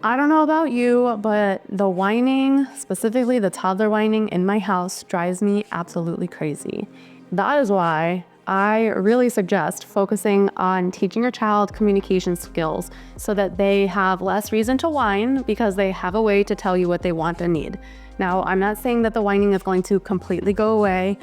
I don't know about you, but the whining, specifically the toddler whining in my house, drives me absolutely crazy. That is why I really suggest focusing on teaching your child communication skills so that they have less reason to whine because they have a way to tell you what they want and need. Now, I'm not saying that the whining is going to completely go away.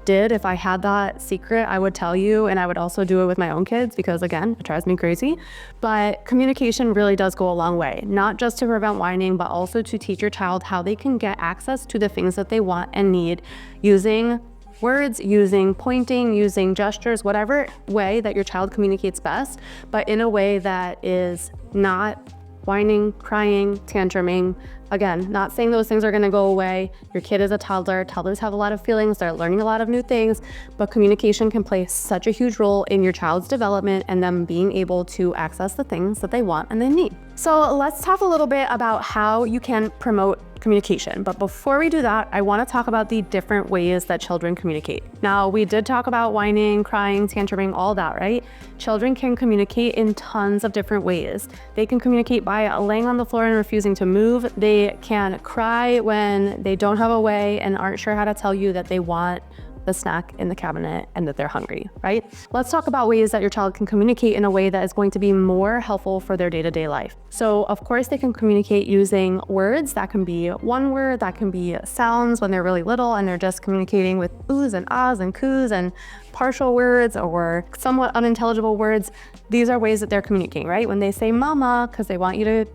If I had that secret, I would tell you, and I would also do it with my own kids because, again, it drives me crazy. But communication really does go a long way, not just to prevent whining, but also to teach your child how they can get access to the things that they want and need using words, using pointing, using gestures, whatever way that your child communicates best, but in a way that is not whining, crying, tantruming. Again, not saying those things are going to go away. Your kid is a toddler. Toddlers have a lot of feelings. They're learning a lot of new things, but communication can play such a huge role in your child's development and them being able to access the things that they want and they need. So let's talk a little bit about how you can promote communication. But before we do that, I want to talk about the different ways that children communicate. Now, we did talk about whining, crying, tantruming, all that, right? Children can communicate in tons of different ways. They can communicate by laying on the floor and refusing to move. They can cry when they don't have a way and aren't sure how to tell you that they want the snack in the cabinet and that they're hungry, right? Let's talk about ways that your child can communicate in a way that is going to be more helpful for their day-to-day life. So of course they can communicate using words. That can be one word, that can be sounds when they're really little and they're just communicating with oohs and ahs and coos and partial words or somewhat unintelligible words. These are ways that they're communicating, right? When they say mama, because they want you to,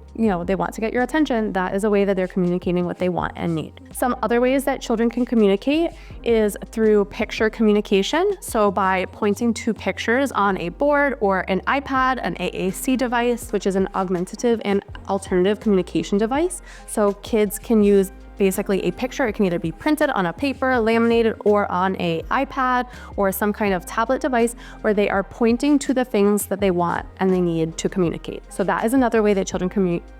they want to get your attention, that is a way that they're communicating what they want and need. Some other ways that children can communicate is through picture communication. So by pointing to pictures on a board or an iPad, an AAC device, which is an augmentative and alternative communication device. So kids can use basically a picture. It can either be printed on a paper, laminated, or on an iPad or some kind of tablet device where they are pointing to the things that they want and they need to communicate. So that is another way that children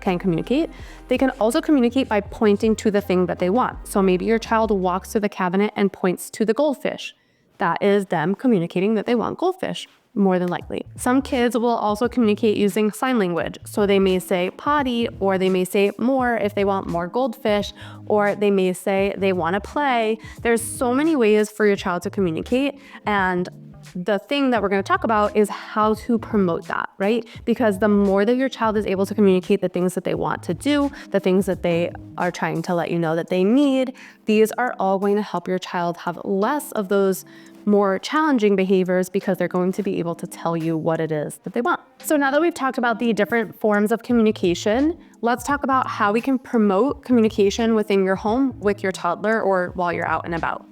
can communicate. They can also communicate by pointing to the thing that they want. So maybe your child walks to the cabinet and points to the goldfish. That is them communicating that they want goldfish, more than likely. Some kids will also communicate using sign language. So they may say potty, or they may say more if they want more goldfish, or they may say they want to play. There's so many ways for your child to communicate, and the thing that we're going to talk about is how to promote that, right? Because the more that your child is able to communicate the things that they want to do, the things that they are trying to let you know that they need, these are all going to help your child have less of those more challenging behaviors because they're going to be able to tell you what it is that they want. So now that we've talked about the different forms of communication, let's talk about how we can promote communication within your home with your toddler or while you're out and about.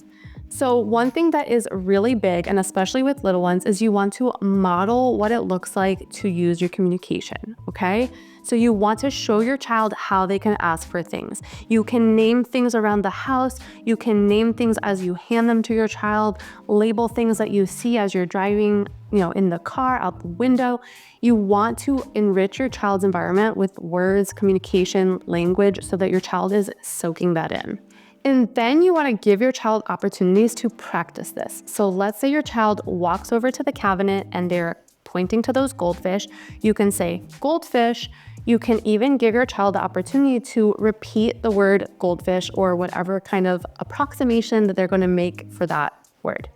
So one thing that is really big, and especially with little ones, is you want to model what it looks like to use your communication, okay? So you want to show your child how they can ask for things. You can name things around the house. You can name things as you hand them to your child, label things that you see as you're driving, in the car, out the window. You want to enrich your child's environment with words, communication, language, so that your child is soaking that in. And then you want to give your child opportunities to practice this. So let's say your child walks over to the cabinet and they're pointing to those goldfish. You can say goldfish. You can even give your child the opportunity to repeat the word goldfish or whatever kind of approximation that they're going to make for that word.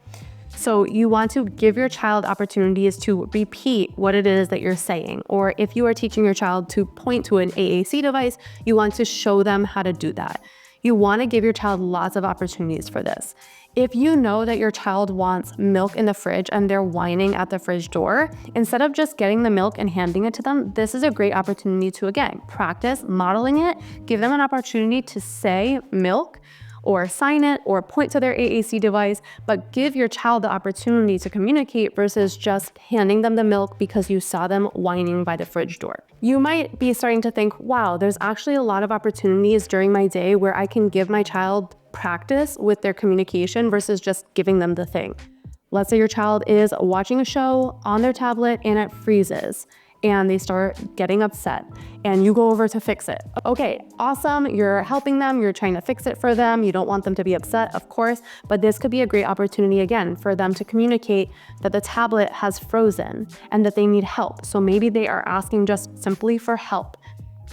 So you want to give your child opportunities to repeat what it is that you're saying. Or if you are teaching your child to point to an AAC device, you want to show them how to do that. You want to give your child lots of opportunities for this. If you know that your child wants milk in the fridge and they're whining at the fridge door, instead of just getting the milk and handing it to them, this is a great opportunity to, again, practice modeling it, give them an opportunity to say milk or sign it or point to their AAC device, but give your child the opportunity to communicate versus just handing them the milk because you saw them whining by the fridge door. You might be starting to think, wow, there's actually a lot of opportunities during my day where I can give my child practice with their communication versus just giving them the thing. Let's say your child is watching a show on their tablet and it freezes and they start getting upset and you go over to fix it. Okay, awesome. You're helping them. You're trying to fix it for them. You don't want them to be upset, of course, but this could be a great opportunity again for them to communicate that the tablet has frozen and that they need help. So maybe they are asking just simply for help.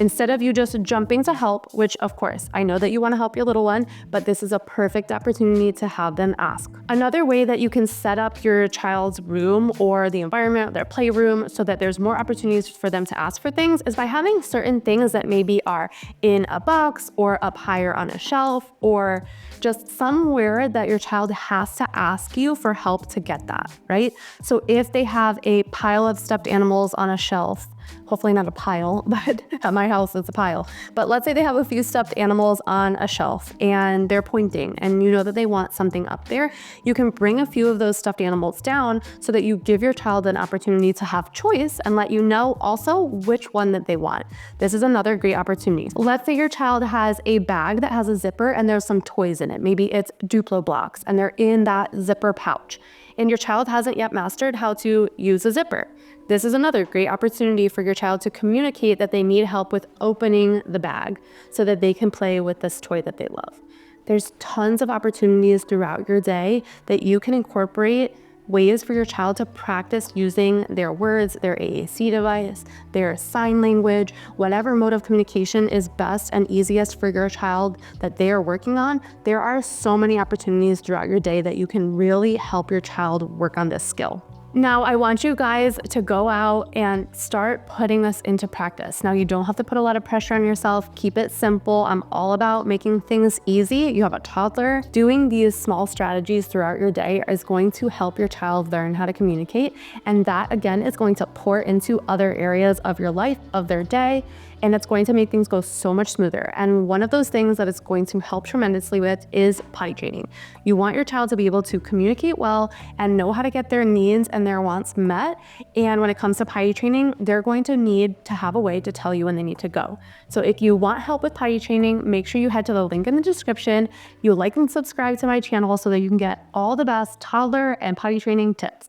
Instead of you just jumping to help, which of course, I know that you want to help your little one, but this is a perfect opportunity to have them ask. Another way that you can set up your child's room or the environment, their playroom, so that there's more opportunities for them to ask for things is by having certain things that maybe are in a box or up higher on a shelf or just somewhere that your child has to ask you for help to get that, right? So if they have a pile of stuffed animals on a shelf, hopefully not a pile, but at my house it's a pile. But let's say they have a few stuffed animals on a shelf and they're pointing and you know that they want something up there. You can bring a few of those stuffed animals down so that you give your child an opportunity to have choice and let you know also which one that they want. This is another great opportunity. Let's say your child has a bag that has a zipper and there's some toys in it. Maybe it's Duplo blocks and they're in that zipper pouch. And your child hasn't yet mastered how to use a zipper. This is another great opportunity for your child to communicate that they need help with opening the bag so that they can play with this toy that they love. There's tons of opportunities throughout your day that you can incorporate ways for your child to practice using their words, their AAC device, their sign language, whatever mode of communication is best and easiest for your child that they are working on. There are so many opportunities throughout your day that you can really help your child work on this skill. Now, I want you guys to go out and start putting this into practice. Now, you don't have to put a lot of pressure on yourself. Keep it simple. I'm all about making things easy. You have a toddler. Doing these small strategies throughout your day is going to help your child learn how to communicate. And that, again, is going to pour into other areas of your life, of their day, and it's going to make things go so much smoother. And one of those things that it's going to help tremendously with is potty training. You want your child to be able to communicate well and know how to get their needs and their wants met. And when it comes to potty training, they're going to need to have a way to tell you when they need to go. So if you want help with potty training, make sure you head to the link in the description. You like and subscribe to my channel so that you can get all the best toddler and potty training tips.